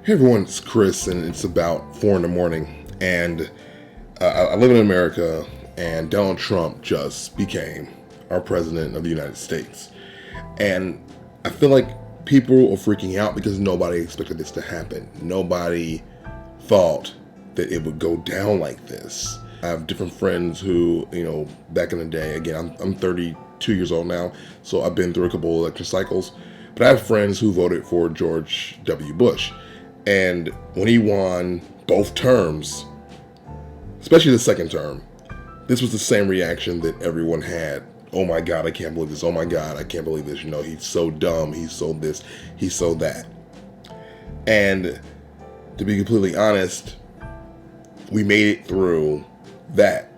Hey everyone, it's Chris, and it's about 4 in the morning, and I live in America, and Donald Trump just became our president of the United States. And I feel like people are freaking out because nobody expected this to happen. Nobody thought that it would go down like this. I have different friends who, back in the day, again, I'm 32 years old now, so I've been through a couple election cycles, but I have friends who voted for George W. Bush. And when he won both terms, especially the second term, this was the same reaction that everyone had. Oh my God, I can't believe this. Oh my God, I can't believe this. He's so dumb. He's so this. He's so that. And to be completely honest, we made it through that.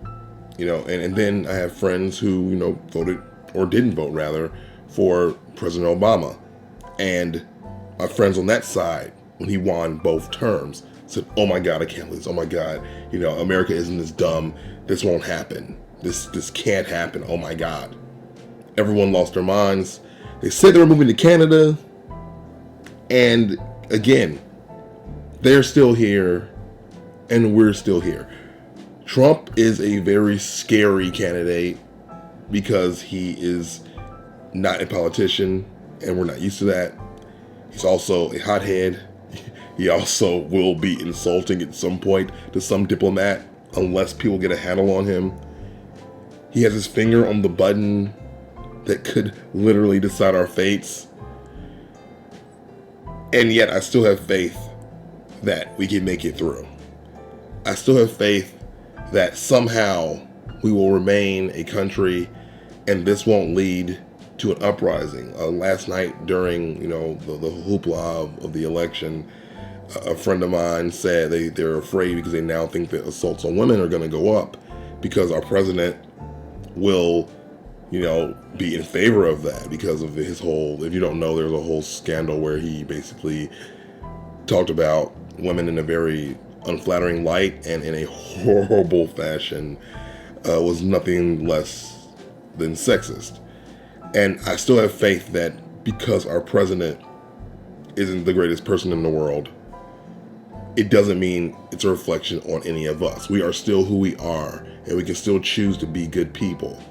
And then I have friends who, voted, or didn't vote rather, for President Obama. And my friends on that side, when he won both terms, said, oh my God, I can't believe this. Oh my God, America isn't this dumb. This won't happen. This can't happen. Oh my God. Everyone lost their minds. They said they were moving to Canada. And again, they're still here and we're still here. Trump is a very scary candidate because he is not a politician and we're not used to that. He's also a hothead. He also will be insulting at some point to some diplomat unless people get a handle on him. He has his finger on the button that could literally decide our fates. And yet I still have faith that we can make it through. I still have faith that somehow we will remain a country and this won't lead to an uprising. Last night during, the hoopla of the election, a friend of mine said they're afraid because they now think that assaults on women are going to go up because our president will, be in favor of that because of his whole, if you don't know, there's a whole scandal where he basically talked about women in a very unflattering light and in a horrible fashion, was nothing less than sexist. And I still have faith that because our president isn't the greatest person in the world, it doesn't mean it's a reflection on any of us. We are still who we are, and we can still choose to be good people.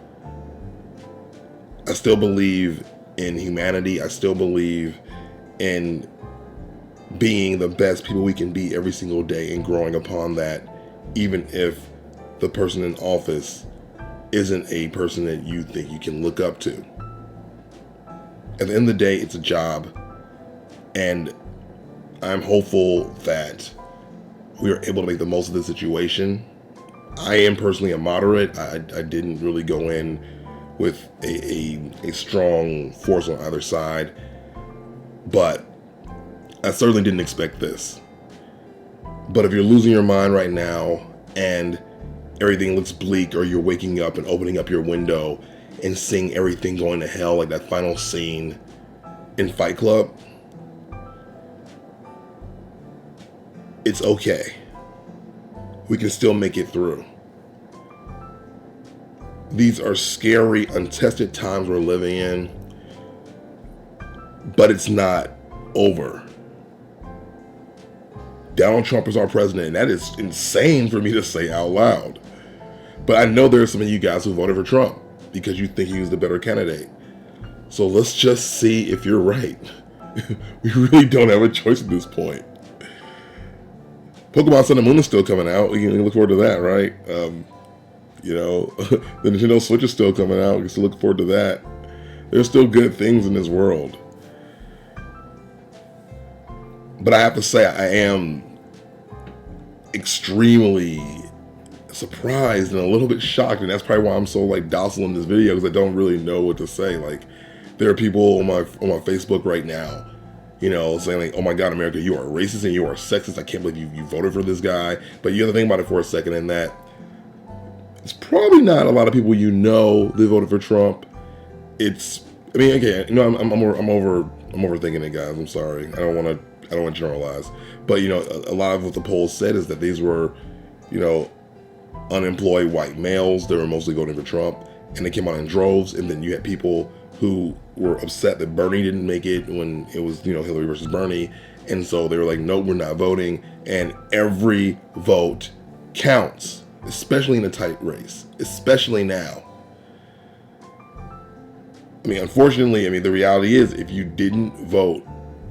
I still believe in humanity. I still believe in being the best people we can be every single day and growing upon that, even if the person in office isn't a person that you think you can look up to. At the end of the day, it's a job, and I'm hopeful that we are able to make the most of this situation. I am personally a moderate. I didn't really go in with a strong force on either side, but I certainly didn't expect this. But if you're losing your mind right now and everything looks bleak, or you're waking up and opening up your window and seeing everything going to hell, like that final scene in Fight Club, it's okay. We can still make it through. These are scary, untested times we're living in, but it's not over. Donald Trump is our president, and that is insane for me to say out loud. But I know there are some of you guys who voted for Trump because you think he was the better candidate. So let's just see if you're right. We really don't have a choice at this point. Pokemon Sun and Moon is still coming out. You can look forward to that, right? The Nintendo Switch is still coming out. You can still look forward to that. There's still good things in this world. But I have to say, I am extremely surprised and a little bit shocked, and that's probably why I'm so docile in this video, because I don't really know what to say. There are people on my Facebook right now, saying oh my God, America, you are racist and you are sexist. I can't believe you voted for this guy. But you have to think about it for a second, in that it's probably not a lot of people that voted for Trump. I'm overthinking it, guys. I'm sorry. I don't want to generalize. But a lot of what the polls said is that these were, unemployed white males. They were mostly voting for Trump, and they came out in droves. And then you had people who were upset that Bernie didn't make it when it was, Hillary versus Bernie, And so they were like, no, we're not voting. And every vote counts, especially in a tight race, especially now. I mean, unfortunately, the reality is if you didn't vote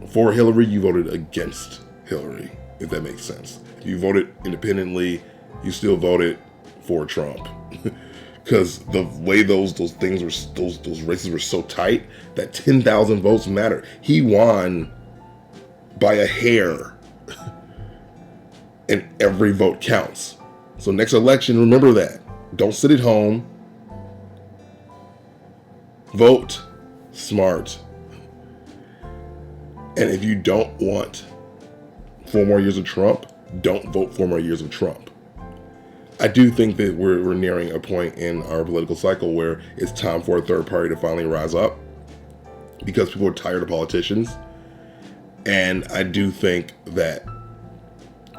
for Hillary, you voted against Hillary, if that makes sense. If you voted independently, you still voted for Trump. Because the way those things were, those races were so tight that 10,000 votes mattered. He won by a hair, and every vote counts. So next election, remember that. Don't sit at home. Vote smart. And if you don't want 4 more years of Trump, don't vote 4 more years of Trump. I do think that we're nearing a point in our political cycle where it's time for a third party to finally rise up, because people are tired of politicians. And I do think that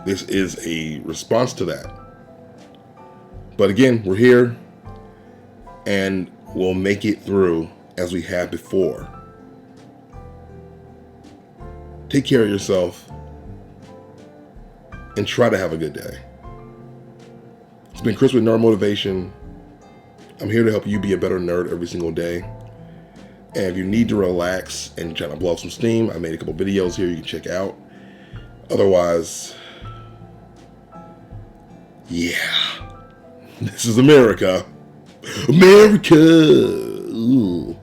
this is a response to that. But again, we're here, and we'll make it through as we have before. Take care of yourself and try to have a good day. It's been Chris with Nerd Motivation. I'm here to help you be a better nerd every single day. And if you need to relax and try to blow off some steam, I made a couple videos here you can check out. Otherwise, yeah, this is America. America. Ooh.